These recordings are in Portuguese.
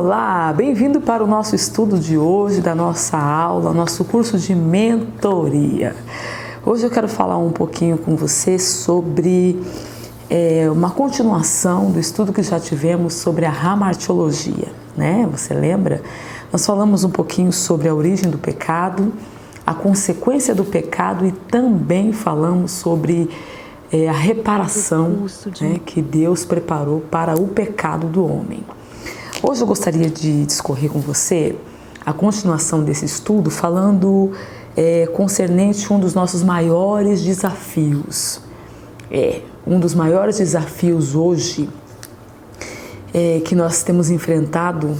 Olá, bem-vindo para o nosso estudo de hoje, da nossa aula, nosso curso de mentoria. Hoje eu quero falar um pouquinho com você sobre uma continuação do estudo que já tivemos sobre a hamartiologia, né? Você lembra? Nós falamos um pouquinho sobre a origem do pecado, a consequência do pecado e também falamos sobre a reparação, né, que Deus preparou para o pecado do homem. Hoje eu gostaria de discorrer com você a continuação desse estudo falando concernente um dos nossos maiores desafios. Um dos maiores desafios hoje que nós temos enfrentado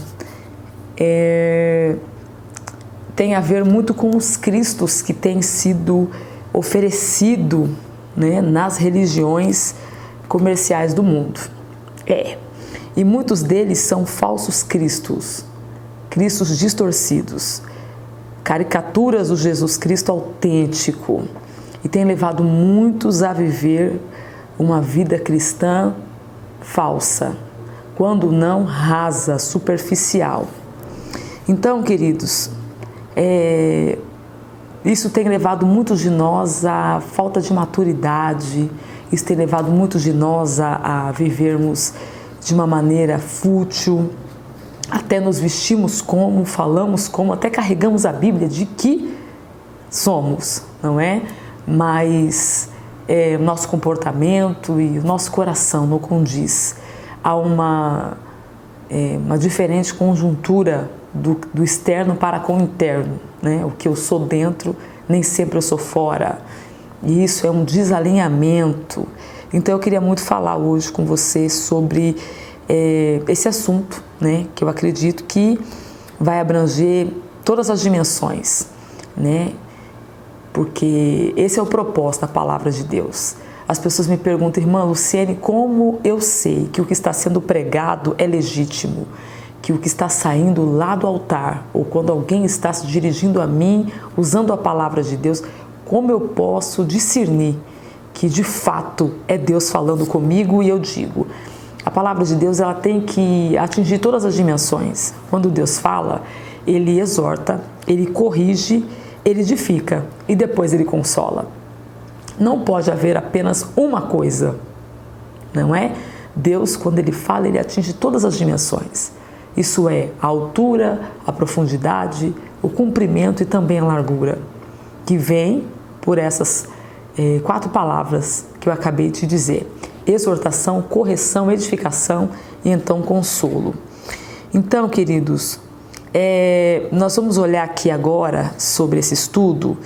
tem a ver muito com os cristos que têm sido oferecido, né, nas religiões comerciais do mundo. E muitos deles são falsos cristos, cristos distorcidos, caricaturas do Jesus Cristo autêntico, e tem levado muitos a viver uma vida cristã falsa, quando não rasa, superficial. Então, queridos, isso tem levado muitos de nós à falta de maturidade, isso tem levado muitos de nós a vivermos de uma maneira fútil, até nos vestimos como, falamos como, até carregamos a Bíblia de que somos, não é? Mas nosso comportamento e o nosso coração não condiz. Há uma diferente conjuntura do externo para com o interno, né? O que eu sou dentro, nem sempre eu sou fora. E isso é um desalinhamento. Então eu queria muito falar hoje com você sobre esse assunto, né? Que eu acredito que vai abranger todas as dimensões, né? Porque esse é o propósito da palavra de Deus. As pessoas me perguntam, irmã Luciene, como eu sei que o que está sendo pregado é legítimo? Que o que está saindo lá do altar, ou quando alguém está se dirigindo a mim, usando a palavra de Deus, como eu posso discernir que de fato é Deus falando comigo? E eu digo, a palavra de Deus ela tem que atingir todas as dimensões. Quando Deus fala, Ele exorta, Ele corrige, Ele edifica e depois Ele consola. Não pode haver apenas uma coisa, não é? Deus, quando Ele fala, Ele atinge todas as dimensões. Isso é a altura, a profundidade, o comprimento e também a largura, que vem por essas 4 palavras que eu acabei de dizer: exortação, correção, edificação e então consolo. Então, queridos, nós vamos olhar aqui agora sobre esse estudo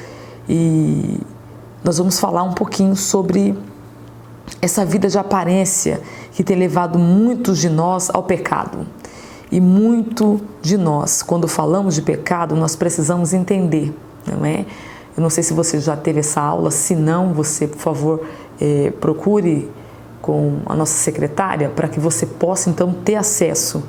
e nós vamos falar um pouquinho sobre essa vida de aparência que tem levado muitos de nós ao pecado. E muito de nós, quando falamos de pecado, nós precisamos entender, não é? Eu não sei se você já teve essa aula, se não, você, por favor, procure com a nossa secretária para que você possa, então, ter acesso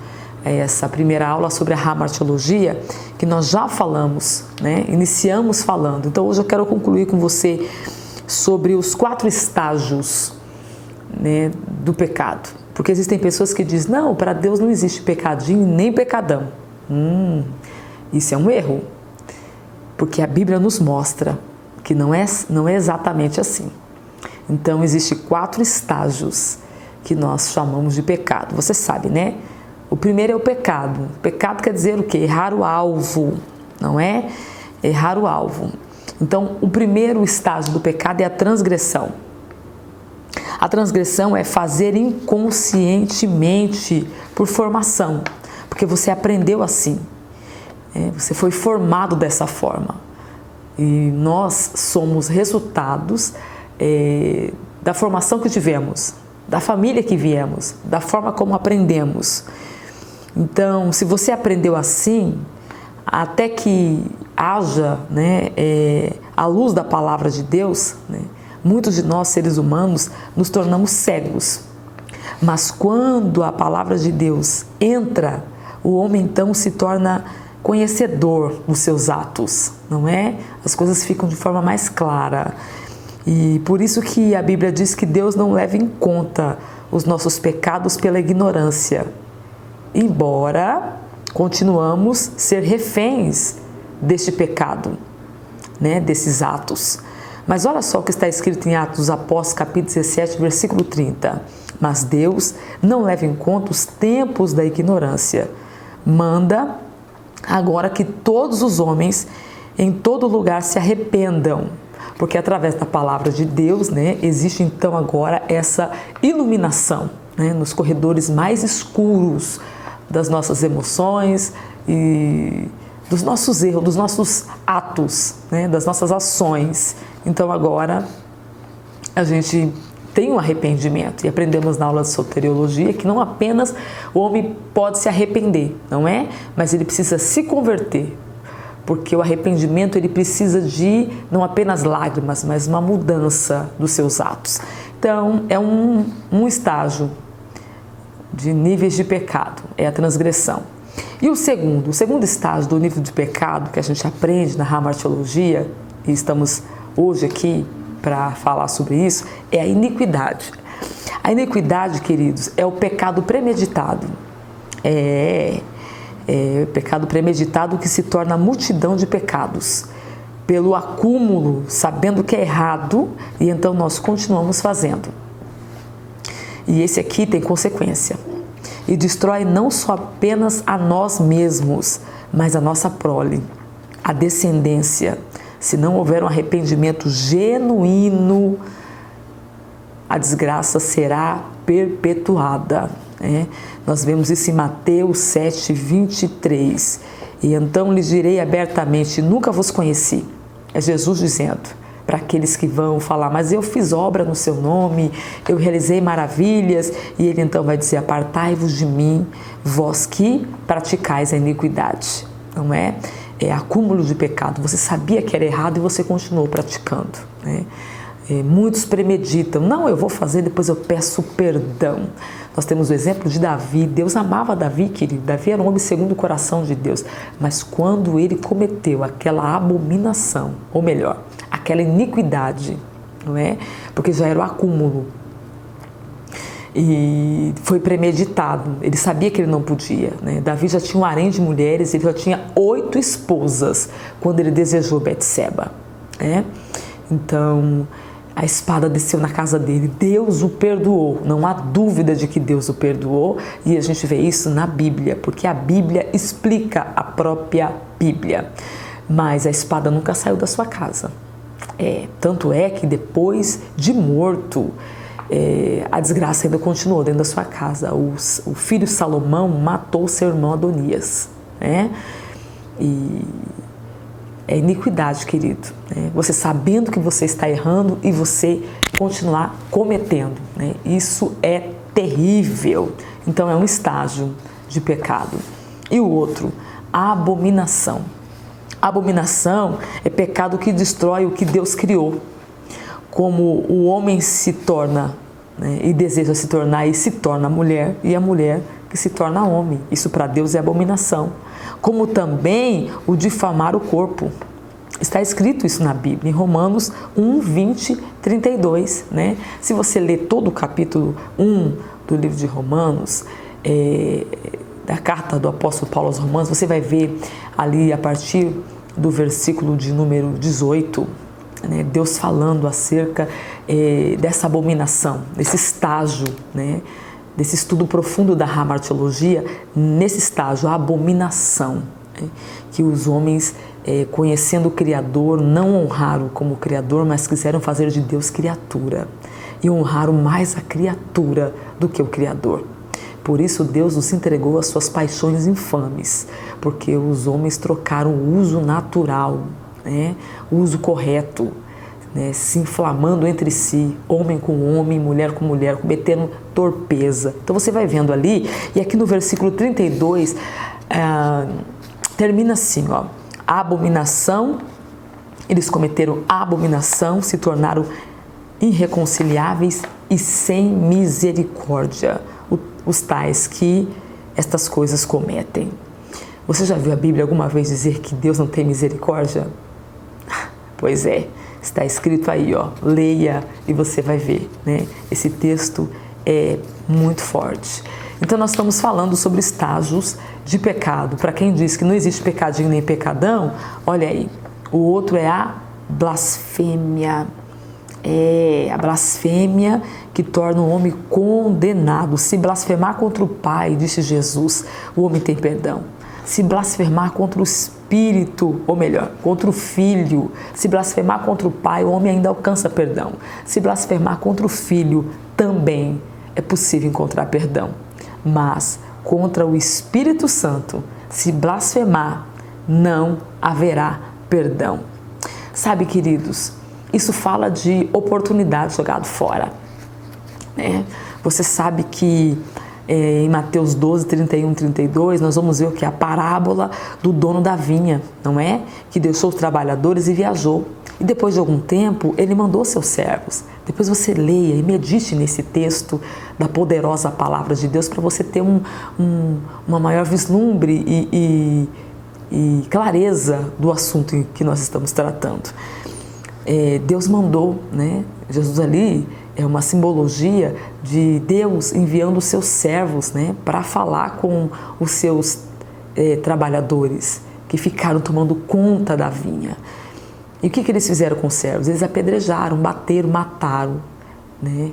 a essa primeira aula sobre a hamartiologia, que nós já falamos, né? Iniciamos falando. Então, hoje eu quero concluir com você sobre os 4 estágios, né, do pecado. Porque existem pessoas que dizem, não, para Deus não existe pecadinho nem pecadão. Isso é um erro. Porque a Bíblia nos mostra que não é exatamente assim. Então, existem 4 estágios que nós chamamos de pecado. Você sabe, né? O primeiro é o pecado. Pecado quer dizer o quê? Errar o alvo, não é? Errar o alvo. Então, o primeiro estágio do pecado é a transgressão. A transgressão é fazer inconscientemente por formação, porque você aprendeu assim, você foi formado dessa forma. E nós somos resultados da formação que tivemos, da família que viemos, da forma como aprendemos. Então, se você aprendeu assim, até que haja, né, a luz da palavra de Deus, né, muitos de nós, seres humanos, nos tornamos cegos. Mas quando a palavra de Deus entra, o homem então se torna conhecedor dos seus atos, não é? As coisas ficam de forma mais clara. E por isso que a Bíblia diz que Deus não leva em conta os nossos pecados pela ignorância. Embora continuamos a ser reféns deste pecado, né, desses atos. Mas olha só o que está escrito em Atos dos Apóstolos, capítulo 17, versículo 30. Mas Deus não leva em conta os tempos da ignorância. Manda agora que todos os homens em todo lugar se arrependam. Porque através da palavra de Deus, né, existe então agora essa iluminação, né, nos corredores mais escuros das nossas emoções e dos nossos erros, dos nossos atos, né, das nossas ações. Então agora a gente tem um arrependimento e aprendemos na aula de soteriologia que não apenas o homem pode se arrepender, não é? Mas ele precisa se converter, porque o arrependimento ele precisa de não apenas lágrimas, mas uma mudança dos seus atos. Então é um estágio de níveis de pecado, é a transgressão. E o segundo estágio do nível de pecado que a gente aprende na hamartiologia, e estamos hoje aqui para falar sobre isso, é a iniquidade. A iniquidade, queridos, é o pecado premeditado. É o pecado premeditado que se torna multidão de pecados, pelo acúmulo, sabendo que é errado, e então nós continuamos fazendo. E esse aqui tem consequência. E destrói não só apenas a nós mesmos, mas a nossa prole, a descendência. Se não houver um arrependimento genuíno, a desgraça será perpetuada. Né? Nós vemos isso em Mateus 7, 23. E então lhes direi abertamente, nunca vos conheci. É Jesus dizendo para aqueles que vão falar, mas eu fiz obra no seu nome, eu realizei maravilhas. E ele então vai dizer, apartai-vos de mim, vós que praticais a iniquidade. Não é? É acúmulo de pecado. Você sabia que era errado e você continuou praticando. Né? Muitos premeditam. Não, eu vou fazer, depois eu peço perdão. Nós temos o exemplo de Davi. Deus amava Davi, querido. Davi era um homem segundo o coração de Deus. Mas quando ele cometeu aquela abominação, ou melhor, aquela iniquidade, não é? Porque já era o acúmulo. E foi premeditado, ele sabia que ele não podia, né? Davi já tinha um harém de mulheres, ele já tinha 8 esposas quando ele desejou Betseba, né? Então a espada desceu na casa dele, Deus o perdoou, não há dúvida de que Deus o perdoou, e a gente vê isso na Bíblia, porque a Bíblia explica a própria Bíblia, mas a espada nunca saiu da sua casa. Tanto é que depois de morto, a desgraça ainda continuou dentro da sua casa. O filho Salomão matou seu irmão Adonias, né? E é iniquidade, querido, né? Você sabendo que você está errando e você continuar cometendo, né? Isso é terrível. Então é um estágio de pecado. E o outro, a abominação. A abominação é pecado que destrói o que Deus criou. Como o homem se torna, né, e deseja se tornar e se torna mulher, e a mulher que se torna homem. Isso para Deus é abominação. Como também o difamar o corpo. Está escrito isso na Bíblia, em Romanos 1, 20, 32. Né? Se você ler todo o capítulo 1 do livro de Romanos, da carta do apóstolo Paulo aos Romanos, você vai ver ali a partir do versículo de número 18, né, Deus falando acerca dessa abominação, desse estágio, né, desse estudo profundo da hamartiologia, nesse estágio, a abominação, né, que os homens, conhecendo o Criador, não honraram como Criador, mas quiseram fazer de Deus criatura, e honraram mais a criatura do que o Criador. Por isso Deus nos entregou às suas paixões infames, porque os homens trocaram o uso natural, né, o uso correto, né, se inflamando entre si, homem com homem, mulher com mulher, cometendo torpeza. Então você vai vendo ali, e aqui no versículo 32, termina assim, ó, a abominação, eles cometeram a abominação, se tornaram irreconciliáveis e sem misericórdia, os tais que estas coisas cometem. Você já viu a Bíblia alguma vez dizer que Deus não tem misericórdia? Pois é, está escrito aí, ó, leia e você vai ver, né? Esse texto é muito forte. Então nós estamos falando sobre estágios de pecado. Para quem diz que não existe pecadinho nem pecadão, olha aí, o outro é a blasfêmia. É a blasfêmia que torna o homem condenado. Se blasfemar contra o Pai, disse Jesus, o homem tem perdão. Se blasfemar contra o Espírito, ou melhor, contra o Filho, se blasfemar contra o Pai, o homem ainda alcança perdão. Se blasfemar contra o Filho, também é possível encontrar perdão. Mas contra o Espírito Santo, se blasfemar, não haverá perdão. Sabe, queridos, isso fala de oportunidade jogada fora. Você sabe que em Mateus 12, 31, 32, nós vamos ver o que é a parábola do dono da vinha, não é? Que deixou os trabalhadores e viajou. E depois de algum tempo, ele mandou seus servos. Depois você leia e medite nesse texto da poderosa palavra de Deus para você ter uma maior vislumbre e clareza do assunto em que nós estamos tratando. Deus mandou, né? Jesus ali é uma simbologia de Deus enviando os seus servos, né, para falar com os seus trabalhadores que ficaram tomando conta da vinha. E o que eles fizeram com os servos? Eles apedrejaram, bateram, mataram, né?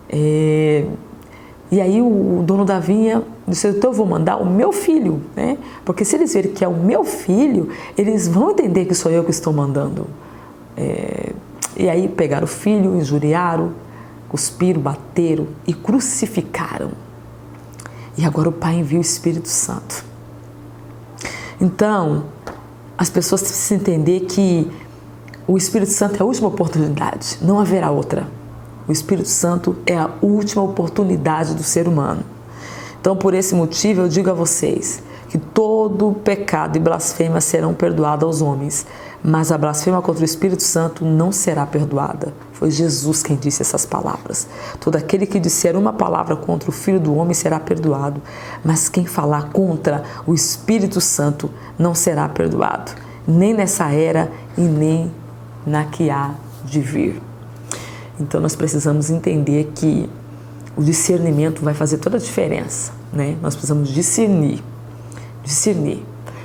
E aí o dono da vinha disse, então eu vou mandar o meu filho, né? Porque se eles verem que é o meu filho, eles vão entender que sou eu que estou mandando. E aí pegaram o filho, injuriaram, cuspiram, bateram e crucificaram. E agora o Pai envia o Espírito Santo. Então, as pessoas precisam entender que o Espírito Santo é a última oportunidade, não haverá outra. O Espírito Santo é a última oportunidade do ser humano. Então, por esse motivo, eu digo a vocês que todo pecado e blasfêmia serão perdoados aos homens, mas a blasfêmia contra o Espírito Santo não será perdoada. Foi Jesus quem disse essas palavras. Todo aquele que disser uma palavra contra o Filho do Homem será perdoado, mas quem falar contra o Espírito Santo não será perdoado, nem nessa era e nem na que há de vir. Então nós precisamos entender que o discernimento vai fazer toda a diferença, né? Nós precisamos discernir.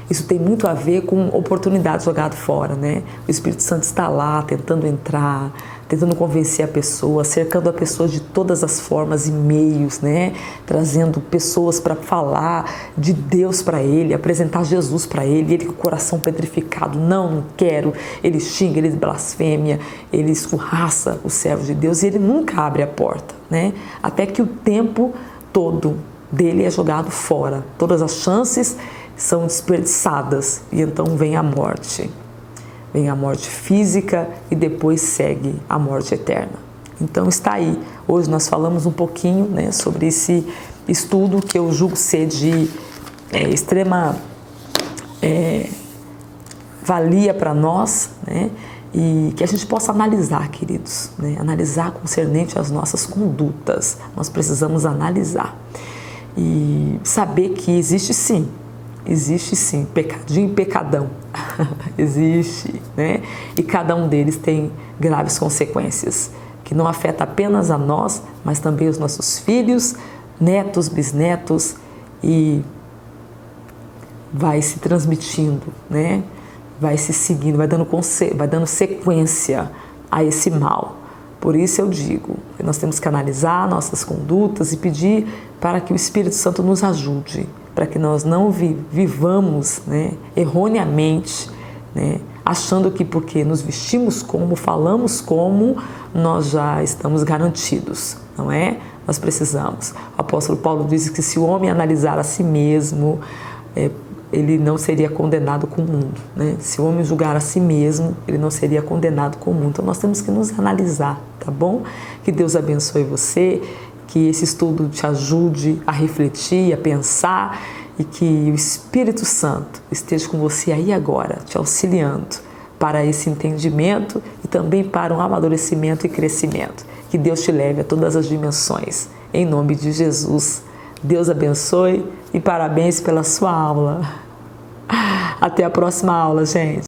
Isso tem muito a ver com oportunidade jogada fora, né? O Espírito Santo está lá tentando entrar, tentando convencer a pessoa, cercando a pessoa de todas as formas e meios, né? Trazendo pessoas para falar de Deus para ele, apresentar Jesus para ele, ele com o coração petrificado, não quero, ele xinga, ele blasfêmia, ele escorraça o servo de Deus e ele nunca abre a porta, né? Até que o tempo todo dele é jogado fora, todas as chances são desperdiçadas e então vem a morte. Vem a morte física e depois segue a morte eterna. Então está aí. Hoje nós falamos um pouquinho, né, sobre esse estudo que eu julgo ser de extrema valia para nós, né, e que a gente possa analisar, queridos, né, analisar concernente às nossas condutas. Nós precisamos analisar e saber que existe sim, pecadinho e pecadão, existe, né? E cada um deles tem graves consequências, que não afeta apenas a nós, mas também os nossos filhos, netos, bisnetos, e vai se transmitindo, né? Vai se seguindo, vai dando sequência a esse mal. Por isso eu digo, nós temos que analisar nossas condutas e pedir para que o Espírito Santo nos ajude, para que nós não vivamos, né, erroneamente, né, achando que porque nos vestimos como, falamos como, nós já estamos garantidos, não é? Nós precisamos. O apóstolo Paulo diz que se o homem analisar a si mesmo, ele não seria condenado com o mundo, né? Se o homem julgar a si mesmo, ele não seria condenado com o mundo. Então nós temos que nos analisar, tá bom? Que Deus abençoe você, que esse estudo te ajude a refletir, a pensar e que o Espírito Santo esteja com você aí agora, te auxiliando para esse entendimento e também para um amadurecimento e crescimento. Que Deus te leve a todas as dimensões. Em nome de Jesus. Deus abençoe e parabéns pela sua aula. Até a próxima aula, gente.